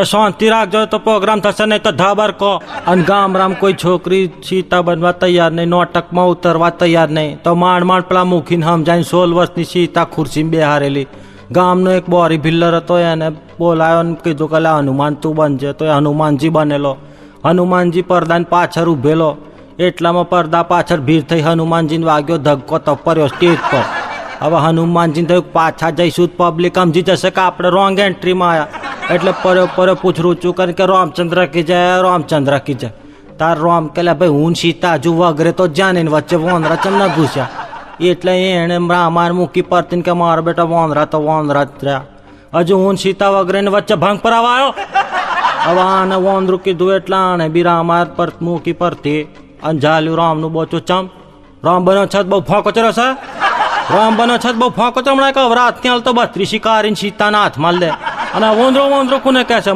શાંતિ રાખજો તો પ્રોગ્રામ થશે નહીં તો ધાબર કહો. અને ગામડામાં કોઈ છોકરી સીતા બનવા તૈયાર નહીં, નાટકમાં ઉતરવા તૈયાર નહીં, તો માંડ પેલા મૂકીને સમજાઈને 16 વર્ષની સીતા ખુરશીમાં બેહારેલી. ગામનો એક બોરી ભિલ્લર હતો, એને બોલાયો ને કીધું કે હનુમાન તું બનજે. તો એ હનુમાનજી બનેલો. હનુમાનજી પડદાની પાછળ ઊભેલો, એટલામાં પડદા પાછળ ભીડ થઈ હનુમાનજીને વાગ્યો ધક્કો તો પડ્યો સ્ટેજ પર. હવે હનુમાનજીને થયું પાછા જઈશું પબ્લિક સમજી જશે કે આપણે રોંગ એન્ટ્રીમાં આવ્યા. એટલે પર્યો પૂછરું ઊંચું કરીને કે રામચંદ્ર કી જય, રામચંદ્ર કી જય. તાર રામ કે ભાઈ હું સીતા હજુ વગરે તો જાને વચ્ચે વોંદરા ચમ ના ઘૂસ્યા. એટલે એણે રામાયણ મૂકી પડતી કે મારા બેટા વોંદરા તો વોંદરા જ રહ્યા. હજુ હું સીતા વગરે ને વચ્ચે ભંગ પર આવ્યો. હવે આને વોંદરું કીધું એટલે આને બી રામાયણ પર મૂકી પડતી અને ઝાલ્યું રામનું બોચું ચમ. રામ બનો છત બહુ ફોંકો ચરો છે, રામ બનો છત બહુ ફોંકો ચમણાય કે રાત ત્યાં તો 32 શિકારીને સીતાના હાથમાં લે. અને વોંદરો કોને કહે છે?